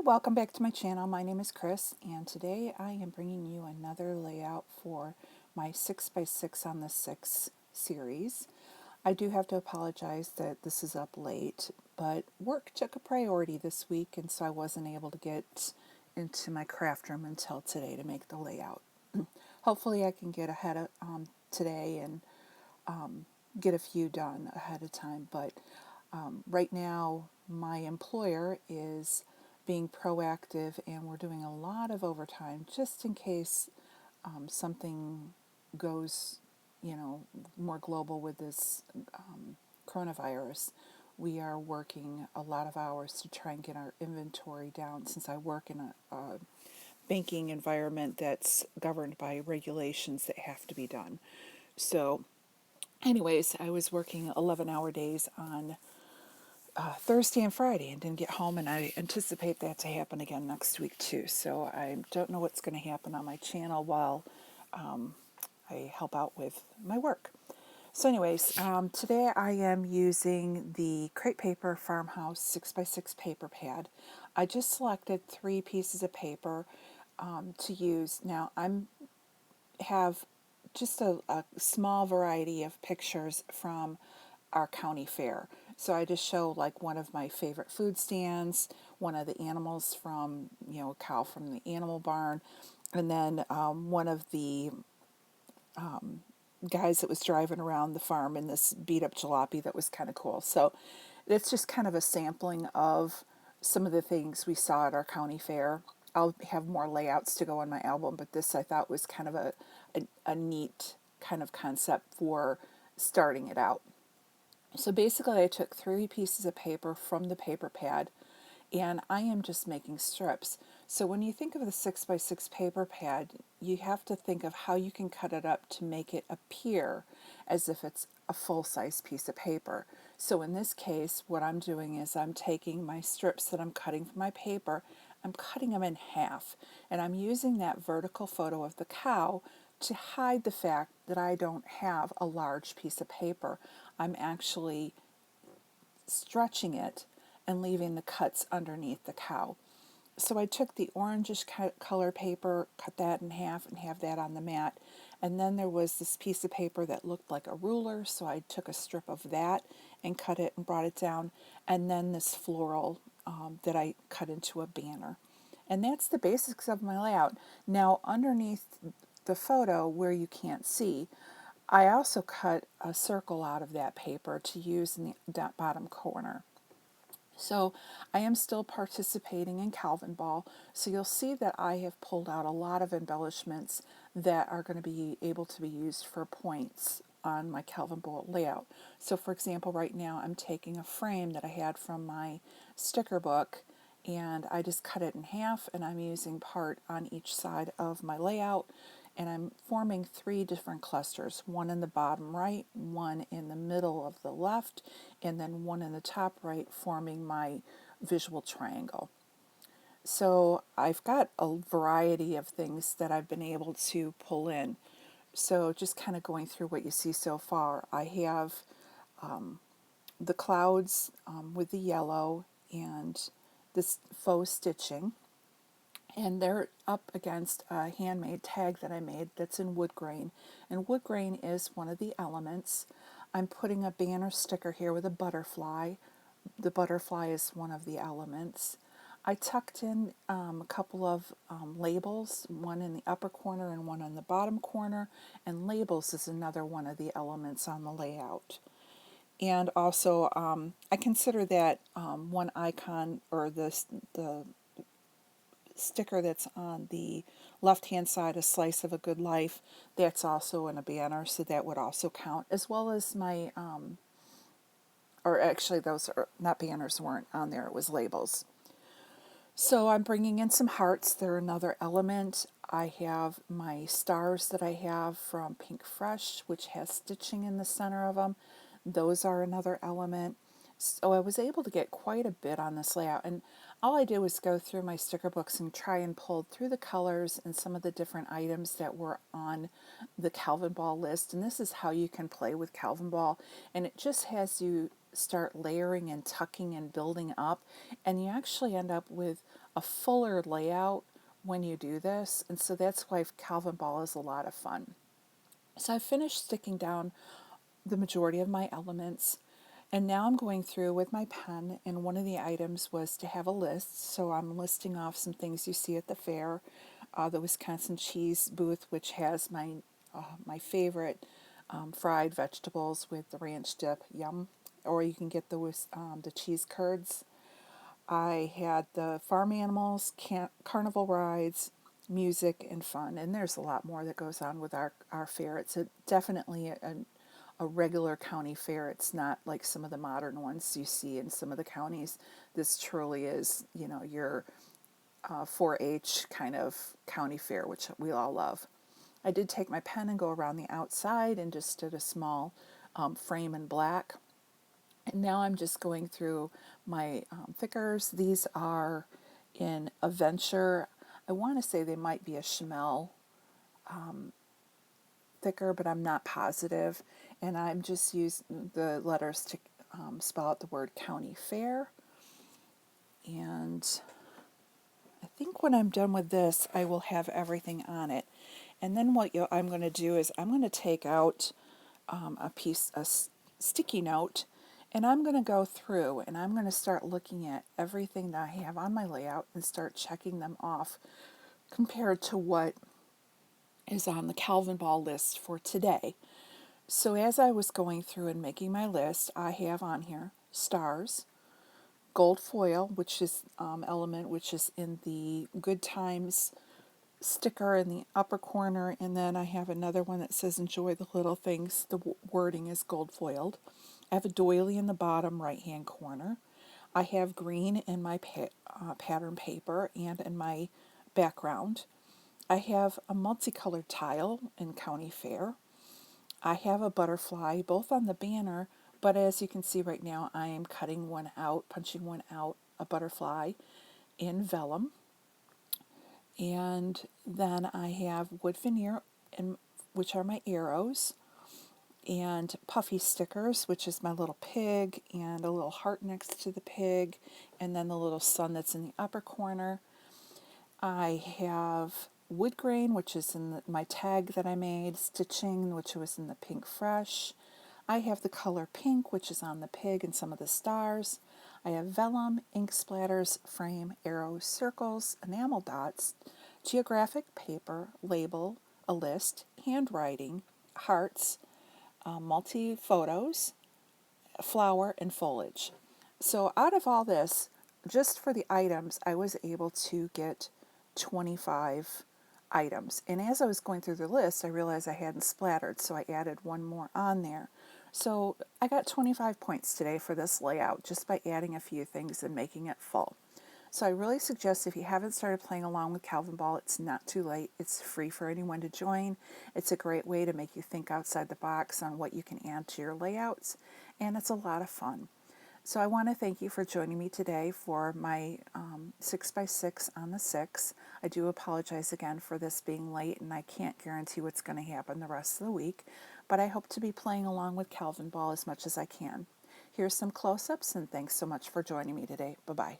Welcome back to my channel. My name is Chris, and today I am bringing you another layout for my 6x6 on the 6 series. I do have to apologize that this is up late, but work took a priority this week, and so I wasn't able to get into my craft room until today to make the layout. Hopefully I can get ahead of today and get a few done ahead of time, but right now my employer is being proactive and we're doing a lot of overtime just in case something goes, more global with this coronavirus. We are working a lot of hours to try and get our inventory down since I work in a banking environment that's governed by regulations that have to be done. So anyways, I was working 11-hour days on Thursday and Friday and didn't get home, and I anticipate that to happen again next week too. So I don't know what's going to happen on my channel while I help out with my work. So anyways, today I am using the Crate Paper Farmhouse 6x6 paper pad. I just selected 3 pieces of paper to use. Now I'm have just a small variety of pictures from our county fair. So I just show like one of my favorite food stands, one of the animals from, a cow from the animal barn, and then one of the guys that was driving around the farm in this beat up jalopy that was kind of cool. So it's just kind of a sampling of some of the things we saw at our county fair. I'll have more layouts to go on my album, but this I thought was kind of a neat kind of concept for starting it out. So basically I took 3 pieces of paper from the paper pad and I am just making strips. So when you think of the 6x6 paper pad, you have to think of how you can cut it up to make it appear as if it's a full-size piece of paper. So in this case, what I'm doing is I'm taking my strips that I'm cutting from my paper, I'm cutting them in half, and I'm using that vertical photo of the cow to hide the fact that I don't have a large piece of paper. I'm actually stretching it and leaving the cuts underneath the cow. So I took the orangish color paper, cut that in half and have that on the mat. And then there was this piece of paper that looked like a ruler, so I took a strip of that and cut it and brought it down. And then this floral that I cut into a banner. And that's the basics of my layout. Now underneath the photo where you can't see, I also cut a circle out of that paper to use in the bottom corner. So I am still participating in Calvinball, so you'll see that I have pulled out a lot of embellishments that are going to be able to be used for points on my Calvinball layout. So for example, right now I'm taking a frame that I had from my sticker book and I just cut it in half and I'm using part on each side of my layout, and I'm forming 3 different clusters, one in the bottom right, one in the middle of the left, and then one in the top right, forming my visual triangle. So I've got a variety of things that I've been able to pull in. So just kind of going through what you see so far, I have the clouds with the yellow and this faux stitching, and they're up against a handmade tag that I made that's in wood grain. And wood grain is one of the elements. I'm putting a banner sticker here with a butterfly. The butterfly is one of the elements. I tucked in a couple of labels, one in the upper corner and one in the bottom corner, and labels is another one of the elements on the layout. And also, I consider that one icon, or the sticker that's on the left-hand side, a slice of a good life, that's also in a banner, so that would also count, as well as my, or actually those are not banners, weren't on there, it was labels. So I'm bringing in some hearts, they're another element. I have my stars that I have from Pink Fresh, which has stitching in the center of them. Those are another element. So I was able to get quite a bit on this layout, and all I did was go through my sticker books and try and pull through the colors and some of the different items that were on the Calvinball list. And this is how you can play with Calvinball, and it just has you start layering and tucking and building up, and you actually end up with a fuller layout when you do this. And so that's why Calvinball is a lot of fun. So I've finished sticking down the majority of my elements, and now I'm going through with my pen, and one of the items was to have a list. So I'm listing off some things you see at the fair. The Wisconsin cheese booth, which has my favorite fried vegetables with the ranch dip, yum. Or you can get the cheese curds. I had the farm animals, carnival rides, music, and fun. And there's a lot more that goes on with our fair. It's definitely a regular county fair. It's not like some of the modern ones you see in some of the counties. This truly is, your 4-H kind of county fair, which we all love. I did take my pen and go around the outside and just did a small frame in black. And now I'm just going through my thickers. These are in a Venture. I want to say they might be a Schmel thicker, but I'm not positive. And I'm just using the letters to spell out the word county fair. And I think when I'm done with this, I will have everything on it. And then what I'm going to do is I'm going to take out a sticky note, and I'm going to go through and I'm going to start looking at everything that I have on my layout and start checking them off compared to what is on the Calvinball list for today. So as I was going through and making my list, I have on here stars, gold foil, which is element, which is in the Good Times sticker in the upper corner, and then I have another one that says enjoy the little things. The wording is gold foiled. I have a doily in the bottom right hand corner. I have green in my pattern paper and in my background. I have a multicolored tile in County Fair. I have a butterfly both on the banner, but as you can see right now, I am cutting one out, punching one out, a butterfly in vellum. And then I have wood veneer, which are my arrows, and puffy stickers, which is my little pig, and a little heart next to the pig, and then the little sun that's in the upper corner. I have wood grain, which is in my tag that I made, stitching, which was in the pink fresh. I have the color pink, which is on the pig and some of the stars. I have vellum, ink splatters, frame, arrows, circles, enamel dots, geographic paper, label, a list, handwriting, hearts, multi-photos, flower, and foliage. So out of all this, just for the items, I was able to get 25 items. And as I was going through the list, I realized I hadn't splattered, so I added one more on there. So I got 25 points today for this layout just by adding a few things and making it full. So I really suggest if you haven't started playing along with Calvinball, it's not too late. It's free for anyone to join. It's a great way to make you think outside the box on what you can add to your layouts, and it's a lot of fun. So I want to thank you for joining me today for my 6x6 on the 6. I do apologize again for this being late, and I can't guarantee what's going to happen the rest of the week, but I hope to be playing along with Calvinball as much as I can. Here's some close-ups, and thanks so much for joining me today. Bye-bye.